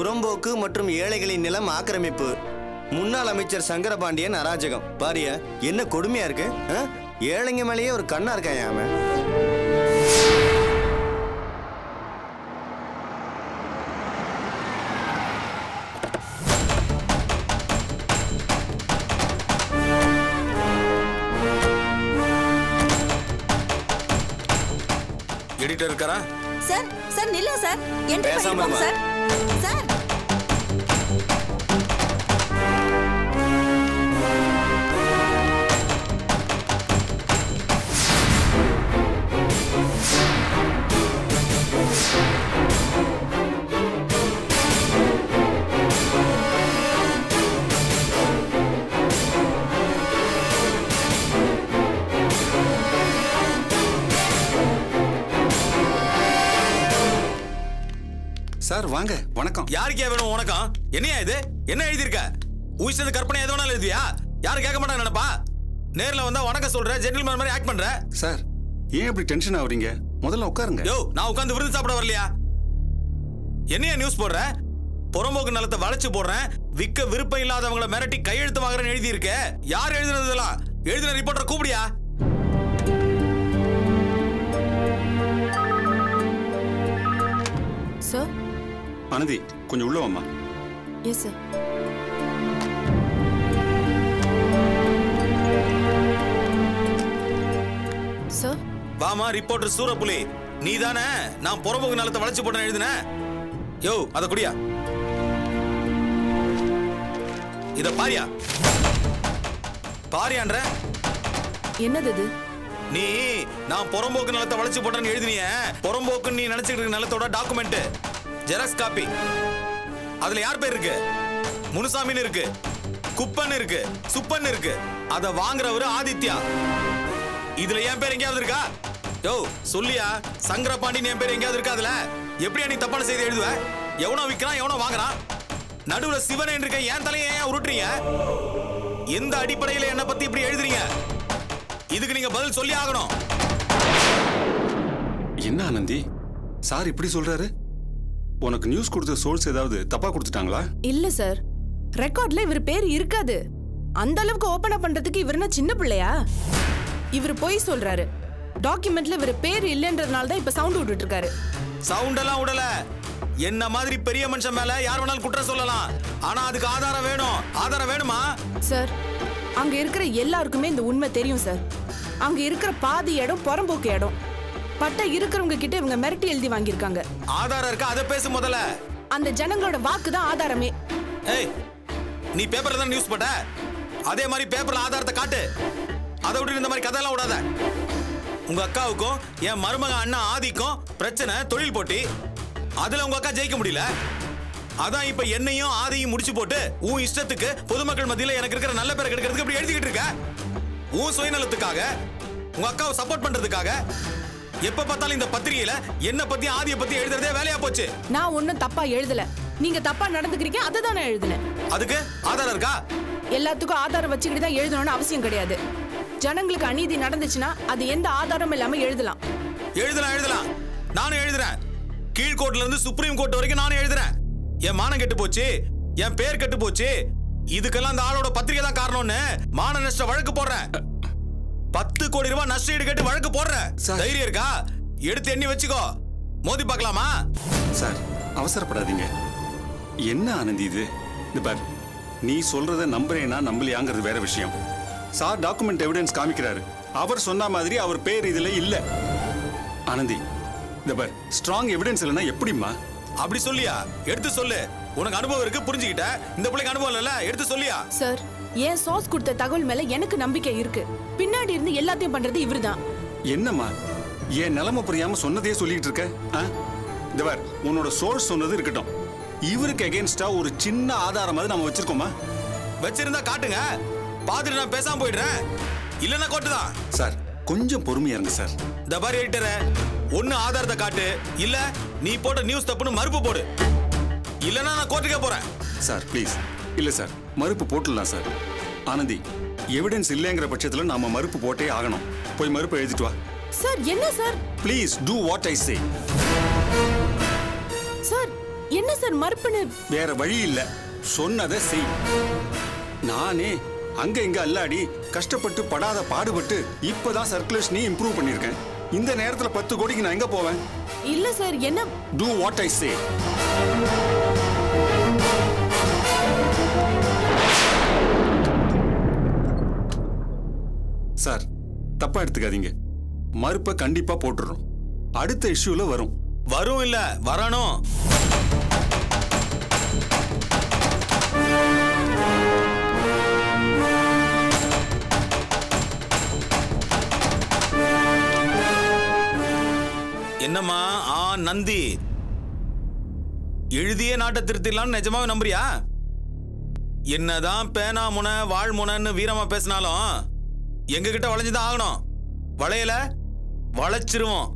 புறம்போக்கு மற்றும் ஏழைகளின் நிலம் ஆக்கிரமிப்பு. முன்னாள் அமைச்சர் சங்கரபாண்டியன் அராஜகம். பாரியா என்ன கொடுமையா இருக்கு. ஏழைங்க மேலேயே ஒரு கண்ணா இருக்கான் அவன். எடிட்டர் இருக்காரா? சார் சார் நில்லுங்க சார். என்ட்ரி பண்ணிடுங்க சார். சார் சார் வாங்க. வணக்கம். யாருக்கே வேணும் வணக்கம்? என்னையா இது? என்ன எழுதியிருக்க? உயிச்சது கற்பனை எது வேணாலும் எழுதியா? யாரும் கேட்க மாட்டாங்க நினைப்பா? நேர்ல வந்தா வணக்கம் சொல்ற, ஜென்டில்மேன் மாதிரி ஆக்ட் பண்ற. சார் ஏன் இப்படி டென்ஷன் ஆவறீங்க? முதல்ல உட்காருங்க. யோ, நான் உட்கார்ந்து விருந்து சாப்பிட வரலையா? என்னையா நியூஸ் போடுற? புறம்போக்கு நிலத்தை வளைச்சு போடுறேன், விக்க விருப்பம் இல்லாதவங்களை மிரட்டி கையெழுத்து வாங்குறேன்னு எழுதி இருக்க. யார் எழுதுனது இதெல்லாம்? எழுதின ரிப்போர்ட்டர் கூப்பிடியா? சார் அனந்தி கொஞ்சம் உள்ள வாம்மா. Yes sir. சார் வாமா. ரிப்போர்ட்டர் சூரப்புலி நீ தானே நான் புறம்போக்கு நிலத்தை வளைச்சு போட்டேன்னு எழுதின? யோ அத குடியா. இத பாரியா. பாரியான்ற என்னது இது? நீ நான் புறம்போக்கு நிலத்தை வளைச்சு போட்டேன்னு எழுதினிய. புறம்போக்கு நீ நினைச்சிட்டு இருக்க நிலத்தோட டாக்குமெண்ட் ஜெராக்ஸ் காப்பி. அதுல யார் பேர் இருக்கு? முனுசாமின்னு இருக்கு, குப்பன் இருக்கு, சுப்பன் இருக்கு. அத வாங்குறவரு ஆதித்யா. இதுல என் பேர் எங்கேயாவது இருக்கா? யோ சொல்லியா. சங்கரபாண்டியன் என் பேர் எங்கேயாவது இருக்கா? அதுல எப்படியா நீ தப்பான செய்தி எழுதுவ? எவனோ விக்கிறான், எவனோ வாங்குறான். நடுவுல சிவன் இருக்க என் தலையை ஏன் உருட்டுறீங்க? எந்த அடிப்படையில என்ன பத்தி இப்படி எழுதுறீங்க? இதுக்கு நீங்க பதில் சொல்லி ஆகணும். என்ன ஆனந்தி சார் இப்படி சொல்றாரு? உனக்கு நியூஸ் கொடுத்த சோர்ஸ் ஏதாவது தப்பா கொடுத்துட்டாங்களா? இல்ல சார், ரெக்கார்ட்ல இவர் பேர் இருக்காது. அந்த அளவுக்கு ஓபன் அப் பண்றதுக்கு இவர்னா சின்ன பிள்ளையா? இவர் போய் சொல்றாரு. டாக்குமெண்ட்ல இவர் பேர் இல்லன்றதுனால தான் இப்ப சவுண்ட் விட்டுட்டு இருக்காரு. சவுண்ட் எல்லாம் விடல. என்ன மாதிரி பெரிய மனுஷன் மேல யார் வேணாலும் குற்றம் சொல்லலாம். ஆனா அதுக்கு ஆதாரம் வேணும். ஆதாரம் வேணுமா? சார் அங்க இருக்கிற எல்லாருக்குமே இந்த உண்மை தெரியும் சார். அங்க இருக்கிற பாதி இடம் புறம்போக்கு இடம். பட்டை இருக்கிறவங்க கிட்ட இவங்க மிரட்டி எழுதி வாங்கியிருக்காங்க. ஆதாரம் இருக்கா? அதை பேசு முதல்ல. அந்த ஜனங்களோட வாக்கு தான் ஆதாரமே. ஏய், நீ பேப்பர்ல தான் நியூஸ் போட்ட. அதே மாதிரி பேப்பர்ல ஆதாரத்தை காட்டு. அதை விட்டு இந்த மாதிரி கதையெல்லாம் விடாத. உங்க அக்காவுக்கும் என் மருமக அண்ணா ஆதிக்கும் பிரச்சனை, தொழில் போட்டி. அதுல உங்க அக்கா ஜெயிக்க முடியல. அதான் இப்ப என்னையும் ஆதியும் முடிச்சு போட்டு உன் இஷ்டத்துக்கு பொதுமக்கள் மத்தியில எனக்கு இருக்கிற நல்ல பேரை கெடுக்கிறதுக்கு இப்படி எழுதிக்கிட்டு இருக்க. உன் சுயநலத்துக்காக, உங்க அக்காவை சப்போர்ட் பண்றதுக்காக எப்ப பார்த்தாலும் இந்த பத்திரிகையில என்ன பத்தி ஆதியை பத்தி எழுதுறதே வேலையா போச்சு. நான் ஒன்னும் தப்பா எழுதல. நீங்க தப்பா நடந்துக்கிறீங்க, அதை தான் நான் எழுதினேன். அதுக்கு ஆதாரம் இருக்கா? எல்லாத்துக்கும் ஆதாரம் வச்சுக்கிட்டு தான் எழுதணும்னு அவசியம் கிடையாது. ஜனங்களுக்கு அநீதி நடந்துச்சுன்னா அது எந்த ஆதாரமும் இல்லாம எழுதலாம். எழுதலாம். நானும் எழுதுறேன். கீழ்கோர்ட்ல இருந்து சுப்ரீம் கோர்ட் வரைக்கும் நானும் எழுதுறேன். என் மானம் கெட்டு போச்சு, என் பேர் கெட்டு போச்சு. இதுக்கெல்லாம் அந்த ஆளோட பத்திரிகை தான் காரணம்னு மான நஷ்ட வழக்கு போடுறேன். 10 கோடி ரூபாய் நஷ்டஈடு கேட்டு வழக்கு போடுறேன். தைரியம் இருக்கா? எடுத்து எண்ணி வச்சுக்கோ. மோதி பார்க்கலாமா? சார் அவசரப்படாதீங்க. என்ன ஆனந்தி இது? இந்த பார், நீ சொல்றத நம்புறேனா நம்பலையாங்கிறது வேற விஷயம். சார் டாக்குமெண்ட் எவிடன்ஸ் காமிக்கிறாரு. அவர் சொன்ன மாதிரி அவர் பேர் இதுல இல்ல. ஆனந்தி இந்த பார், ஸ்ட்ராங் எவிடன்ஸ் இல்லைன்னா எப்படிமா? அப்படி சொல்லியா? எடுத்து சொல்லு. உனக்கு அனுபவம் இருக்கு, புரிஞ்சுக்கிட்ட. இந்த பிள்ளைக்கு அனுபவம் இல்ல, எடுத்து சொல்லியா? சார் ஏன் சாஸ் கொடுத்த தகவல் மேல எனக்கு நம்பிக்கை இருக்கு. பின்னாடி இருந்து எல்லாத்தையும் பண்றது இவர்தான். என்னம்மா என் நிலைமை புரியாம சொன்னதே சொல்லிட்டு இருக்க? இந்த பார், உன்னோட சோர்ஸ் சொன்னது இருக்கட்டும். இவருக்கு அகைன்ஸ்டா ஒரு சின்ன ஆதாரமாவது நம்ம வச்சிருக்கோமா? வச்சிருந்தா காட்டுங்க. பாத்துட்டு நான் பேசாம போயிடுறேன். இல்லன்னா கோட்டுதான். சார் கொஞ்சம் பொறுமையா இருங்க சார். இந்த பாரு எடிட்டர, ஒன்னு ஆதாரத்தை காட்டு, இல்ல நீ போட்ட நியூஸ் தப்புன்னு மறுப்பு போடு. இல்லன்னா நான் கோர்ட்டுக்கே போறேன். Sir please. இல்ல சார், மறுப்பு போட்டுடலாம் சார். ஆனந்தி, எவிடன்ஸ் இல்லைங்கிற பட்சத்துல நாம மறுப்பு போட்டே ஆகணும். போய் மறுப்பு எழுதிட்டு வா. சார் என்ன sir? Please do what I say. Sir என்ன சார் மறுப்புன்னு? வேற வழி இல்ல, சொன்னதை செய். நானே அங்க இங்க அல்லாடி கஷ்டப்பட்டு படாத பாடுபட்டு இப்பதான் சர்க்குலேஷனையும் இம்ப்ரூவ் பண்ணிருக்கேன். இந்த நேரத்துல 10 கோடிக்கு நான் எங்க போவேன்? இல்ல சார், என்ன? Do what I say. Sir, தப்பா எடுத்துக்காதீங்க. மறுப்பை கண்டிப்பா போட்டுறோம். அடுத்த இஷ்யூல வரும். வரும் இல்ல, வரணும். என்னம்மா நந்தி, எழுதிய நாட்டை திருத்திடலாம்னு நிஜமாவே நம்புறியா? என்னதான் பேனா முனை வாழ் முனைன்னு வீரமா பேசினாலும் எங்க கிட்ட வளைஞ்சுதான் ஆகணும். வளையல வளைச்சிருவோம்.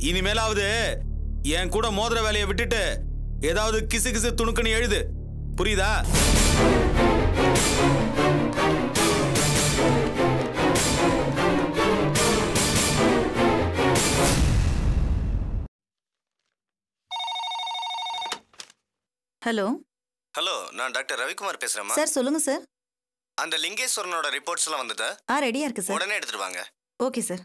இனிமேலாவது என் கூட மோதிர வேலையை விட்டுட்டு ஏதாவது கிசு கிசு துணுக்குன்னு எழுது, புரியுதா? ஹலோ ஹலோ, நான் டாக்டர் ரவிக்குமார் பேசுறேம்மா. சார், சொல்லுங்க சார். அந்த லிங்கேஸ்வரனோட ரிப்போர்ட்ஸ் எல்லாம் வந்துட்டா? ரெடியா இருக்கு சார். உடனே எடுத்துட்டு வாங்க. Okay sir.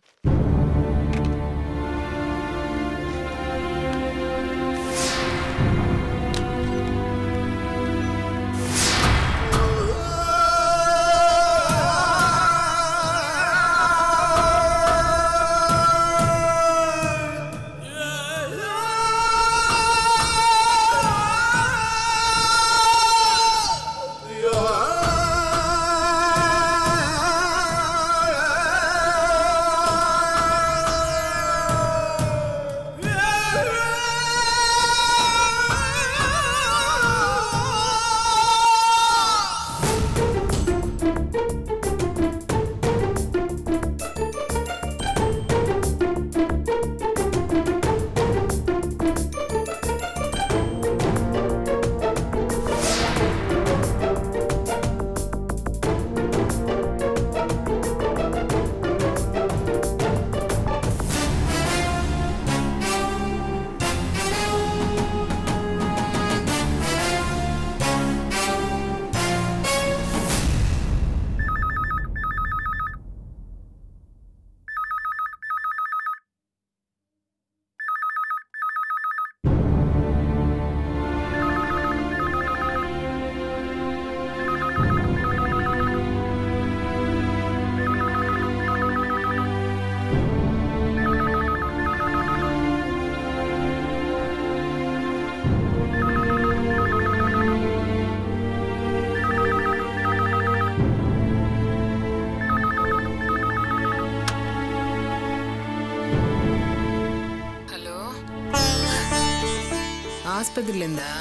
ஆஸ்பத்திரியில இருந்தா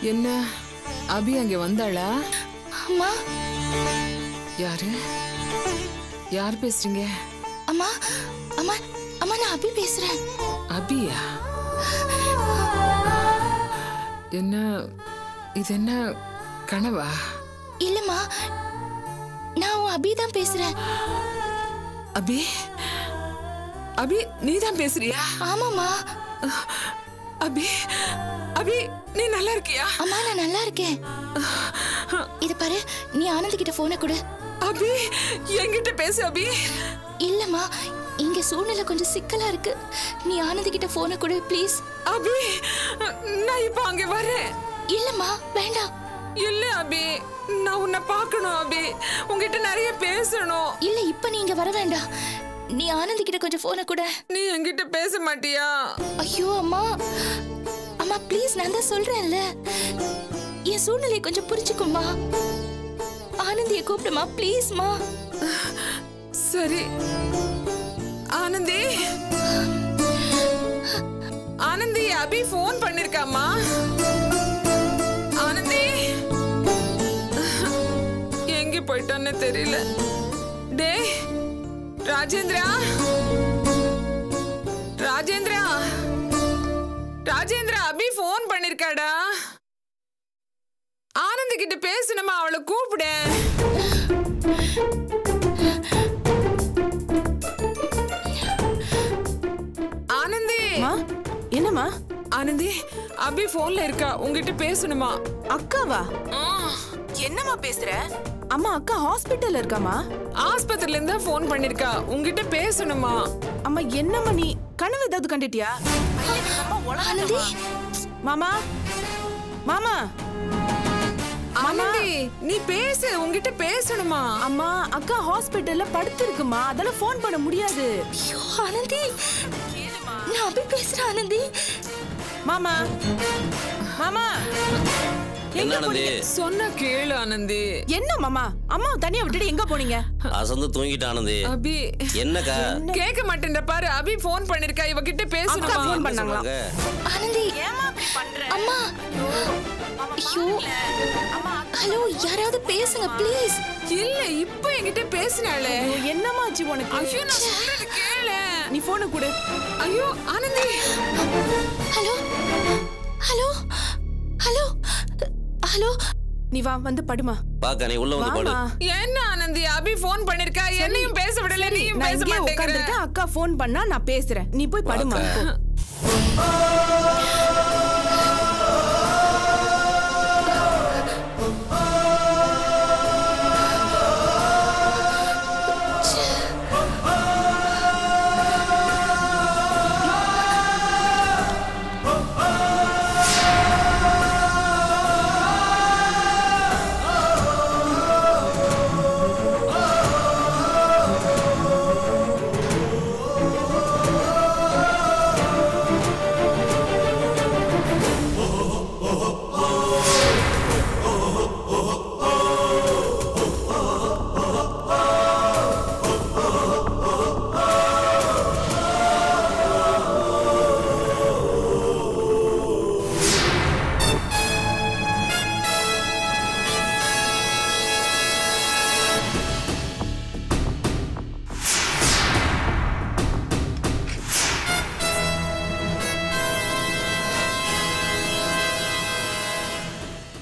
என்ன? அபி அங்க வந்தாளா? அம்மா. யாரு? யார் பேசுறீங்க? அம்மா அம்மா அம்மா, நான் அபி பேசுறேன். அபியா? என்ன இது? என்ன கனவா? இல்லம்மா, நான் அபி தான் பேசுறேன். அபி? அபி நீதான் பேசுறியா? ஆமாம்மா. அபி, அபி நீ நல்லா இருக்கியா? அம்மா, நான் நல்லா இருக்கேன். இது பாரு, நீ ஆனந்த் கிட்ட போனை கொடு. அபி, என்கிட்ட பேசு அபி. இல்லம்மா, இங்க சூழ்நிலை கொஞ்சம் சிக்கலா இருக்கு. நீ ஆனந்த் கிட்ட போனை கொடு ப்ளீஸ். அபி, நான் இப்ப அங்க வரேன். இல்லம்மா, வேண்டாம். இல்ல அபி, நான் உன்னை பார்க்கணும் அபி. உன்கிட்ட நிறைய பேசணும். இல்ல, இப்ப நீ இங்க வர வேண்டாம். நீ ஆனந்த் கிட்ட கொஞ்சம் போனை கொடு. நீ என்கிட்ட பேச மாட்டியா? ஐயோ அம்மா, அம்மா ப்ளீஸ், நான் தான் சொல்றேன்ல, என் சூழ்நிலையை கொஞ்சம் புரிஞ்சுக்குமா. ஆனந்தியை கூப்பிடுமா ப்ளீஸ்மா. சரி. ஆனந்தி, ஆனந்தி, அபி போன் பண்ணிருக்காமா? ஆனந்தி எங்க போயிட்டான்னு தெரியல. டே ராஜேந்திரா, ராஜேந்திரா, ராஜேந்திரா, அபி போன் பண்ணிருக்காடா. ஆனந்தி கிட்ட பேசணுமா? அவளை கூப்பிடு. ஆனந்தி. என்னம்மா? ஆனந்தி அபி போன்ல இருக்கா, உங்ககிட்ட பேசணுமா? அக்காவா? என்னம்மா பேசுற? அம்மா அக்கா ஹாஸ்பிட்டல்ல இருக்காமா? ஆஸ்பத்திரில இருந்தா போன் பண்ணிருக்கா, உங்ககிட்ட பேசணுமா? அம்மா என்னம்மா நீ கனவு ஏதாவது கண்டுட்டியா? ஆனந்தி மாமா மாமா ஆனந்தி நீ பேசு, உங்ககிட்ட பேசணுமா? அம்மா அக்கா ஹாஸ்பிட்டல்ல படுத்திருக்குமா, அதெல்லாம் ஃபோன் பண்ண முடியாது. ஐயோ ஆனந்தி நான் அபி பேசுறேன் ஆனந்தி. மாமா மாமா எங்க போனீங்க? சொன்னா கேளு ஆனந்தி. என்ன மாமா அம்மா தனியா விட்டுட்டு எங்க போனீங்க? அசந்து தூங்கிட்ட ஆனந்தி. அபி என்னக்கா? கேட்க மாட்டேன்ற பாரு, அபி போன் பண்ணிருக்கா, இவகிட்ட பேசணுமா? அக்கா ஃபோன் பண்ணாங்களா? ஆனந்தி ஏமா இப்படி பண்ற? அம்மா ஐயோ ஹலோ யாராவது பேசுங்க ப்ளீஸ். இல்ல இப்போ என்கிட்ட பேசினாளே. என்னம்மா ஆச்சு உனக்கு? ஐயோ நான் சொல்றது கேளு. நீ போனை கொடு. ஐயோ Anandhi. Hello hello hello hello நீ வா வந்து படுமா. பாக்க நீ உள்ள வந்து படு. என்ன ஆனந்தி அபி போன் பண்ணிருக்கா, என்னையும் பேச விடல, நீயும் பேச மாட்டேங்கற. உட்கார்ந்திருக்க, அக்கா போன் பண்ணா நான் பேசுறேன், நீ போய் படுமா.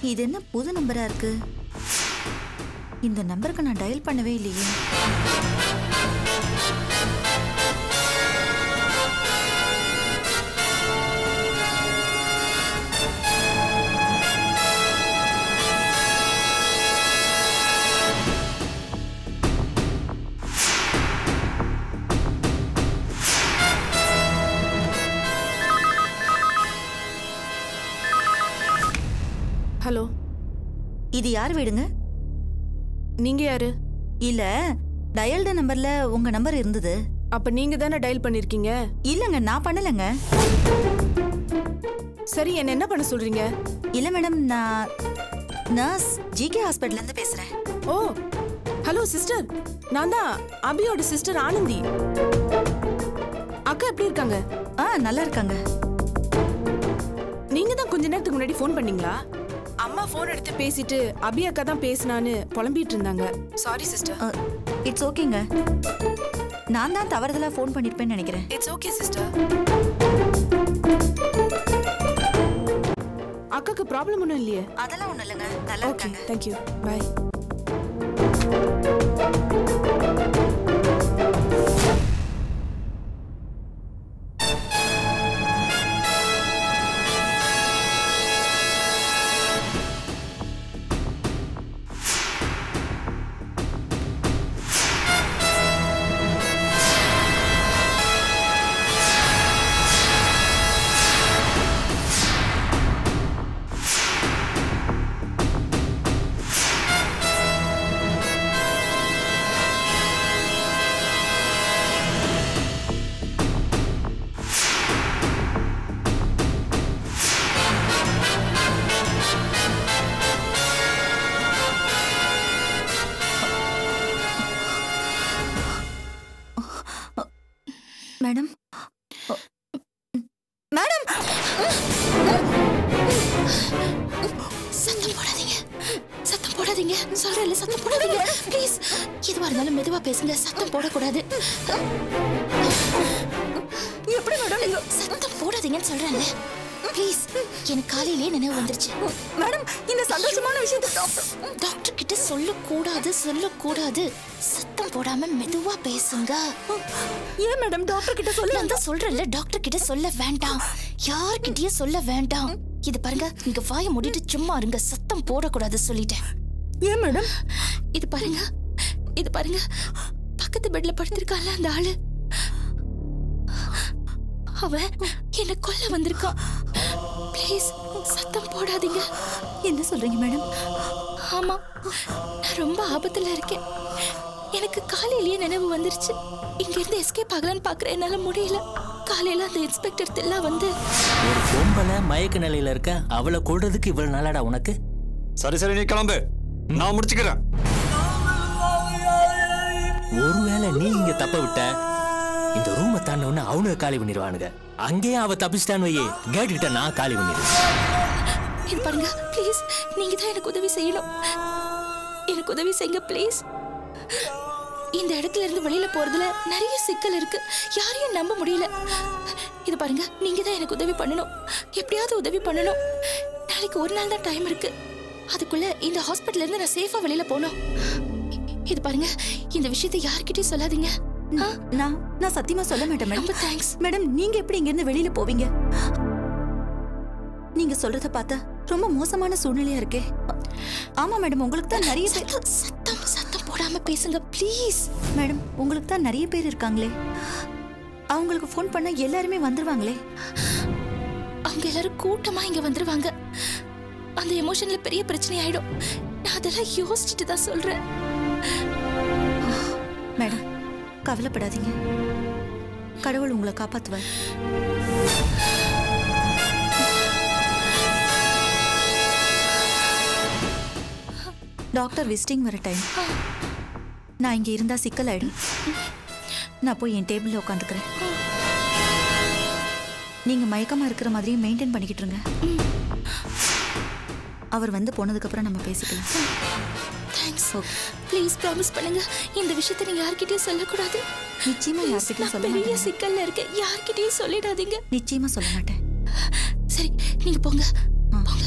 இது என்ன புது நம்பரா இருக்கு? இந்த நம்பருக்கு நான் டயல் பண்ணவே இல்லையே. ஹலோ, இது யார் வீடுங்க? நீங்க யாரு? இல்ல டயல்டு நம்பர்ல உங்க நம்பர் இருந்தது. அப்ப நீங்க தானே டயல் பண்ணிருக்கீங்க? இல்லங்க நான் பண்ணலங்க. சரி என்ன என்ன பண்ண சொல்றீங்க? இல்ல மேடம், நான் நர்ஸ் ஜிகே ஹாஸ்பிடல்ல இருந்து பேசுறேன். ஓ ஹலோ சிஸ்டர், நான் தான் அபியோட சிஸ்டர் ஆனந்தி. அக்கா எப்படி இருக்காங்க? நல்லா இருக்காங்க. நீங்க தான் கொஞ்ச நேரத்துக்கு முன்னாடி ஃபோன் பண்ணீங்களா? அம்மா ஃபோன் எடுத்து பேசிட்டு அபி அக்கா தான் பேசினான்னு புலம்பிட்டு இருந்தாங்க. Sorry sister. இட்ஸ் ஓகேங்க. நான் தான் தவறுதலா ஃபோன் பண்ணிருப்பேன்னு நினைக்கிறேன். It's okay sister. அக்காக்கு ப்ராப்ளம் ஒன்றும் இல்லையே? அதெல்லாம் ஒண்ணும் இல்லைங்க, நல்லா ஓகே இருக்காங்க. Thank you bye. மேடம் மேடம் சத்தம் போடாதீங்க, சத்தம் போடாதீங்க சொல்றேன்ல, சத்தம் போடாதீங்க ப்ளீஸ். எதுவா இருந்தாலும் மெதுவா பேசுங்க, சத்தம் போடக்கூடாது. எப்படி மேடம் நீங்க சத்தம் போடாதீங்கன்னு சொல்றேன்ல ப்ளீஸ். எனக்கு காலையிலேயே நினைவு வந்துருச்சு. மேடம் இந்த சந்தோஷமான விஷயத்தை டாக்டர் கிட்ட சொல்லக்கூடாது, சொல்லக்கூடாது. சத்தம் சத்தம் போடாம மெதுவா பேசுங்க. ஏன் மேடம் டாக்டர் கிட்ட சொல்ல? நான் தான் சொல்றேன்ல, டாக்டர் கிட்ட சொல்ல வேண்டாம், யார்கிட்டயும் சொல்ல வேண்டாம். இது பாருங்க, நீங்க வாயை மூடிட்டு சும்மா இருங்க, சத்தம் போடக்கூடாது சொல்லிட்டேன். ஏன் மேடம்? இது பாருங்க, இது பாருங்க, பக்கத்து பெட்ல படுத்திருக்கால அந்த ஆளு, அவன் என்ன கொல்ல வந்திருக்கான். ப்ளீஸ் சத்தம் போடாதீங்க. என்ன சொல்றீங்க மேடம்? ஆமா, நான் ரொம்ப ஆபத்துல இருக்கேன். எனக்கு காலையிலேயே நினைவு வந்துருச்சு. இங்க இருந்து எஸ்கேப் ஆகலான்னு பாக்குறேன், என்னால முடியல. காலையில அந்த இன்ஸ்பெக்டர் தில்லா வந்து, ஒரு பொம்பளை மயக்க நிலையில இருக்க, அவளை கொல்றதுக்கு இவ்வளவு நாளாடா உனக்கு? சரி சரி, நீ கிளம்பு, நான் முடிச்சுக்கிறேன். ஒருவேளை நீ இங்க தப்ப விட்ட, இந்த ரூமை தாண்டவன அவனுக்கு காலி பண்ணிடுவானுங்க. அங்கேயே அவ தப்பிச்சிட்டான்னு வையே, கேட்டுக்கிட்ட நான் காலி பண்ணிடுவேன். இது பாருங்க ப்ளீஸ், நீங்க தான் எனக்கு உதவி செய்யணும். எனக்கு உதவி செய்யுங்க ப்ளீஸ். இந்த இடத்துல இருந்து வெளியில போறதுல நிறைய சிக்கல் இருக்கு, யாரையும் நம்ப முடியல. இது பாருங்க, நீங்க தான் எனக்கு உதவி பண்ணணும், எப்படியாவது உதவி பண்ணணும். நாளைக்கு ஒரு நாள் தான் டைம் இருக்கு, அதுக்குள்ள இந்த ஹாஸ்பிட்டல்ல இருந்து நான் சேஃபா வெளியில போகணும். இது பாருங்க, இந்த விஷயத்தை யார்கிட்டயும் சொல்லாதீங்க. நான் சத்தியமா சொல்ல மாட்டேன் மேடம். ரொம்ப தேங்க்ஸ் மேடம். நீங்க எப்படி இங்க இருந்து வெளியில போவீங்க? நீங்க சொல்றத பார்த்தா ரொம்ப மோசமான சூழ்நிலையா இருக்கே. ஆமா மேடம், உங்களுக்கு தான் நிறைய பேர். சத்தம் போடாம பேசுங்க ப்ளீஸ். மேடம், உங்களுக்கு தான் நிறைய பேர் இருக்காங்களே, அவங்களுக்கு ஃபோன் பண்ணா எல்லாருமே வந்துருவாங்களே. அவங்க எல்லாரும் கூட்டமா இங்க வந்துருவாங்க. அந்த எமோஷன்ல பெரிய பிரச்சனை ஆயிடும். நான் அதெல்லாம் யோசிச்சுட்டு தான் சொல்றேன். மேடம், கவலைப்படாதீங்க, கடவுள் உங்களை காப்பாத்துவார். டாக்டர் விசிட்டிங் வர டைம். நான் இங்க இருந்தா சிக்கல் ஆயிடும். நான் போய் என் டேபிள்ல உட்காந்துக்கிறேன். நீங்க மயக்கமா இருக்கிற மாதிரி மெயின்டைன் பண்ணிக்கிட்டு இருங்க. அவர் வந்து போனதுக்கு அப்புறம் நம்ம பேசிக்கலாம். தேங்க்ஸ். ப்ளீஸ் ப்ராமிஸ் பண்ணுங்க, இந்த விஷயத்தை நீங்க யார்கிட்டயும் சொல்லக்கூடாது. நிச்சயமா யார்கிட்டயும் சொல்ல பெரிய மாட்டேன். சிக்கல்ல இருக்கேன், யார்கிட்டயும் சொல்லிடாதீங்க. நிச்சயமா சொல்ல மாட்டேன். சரி, நீங்க போங்க. போங்க.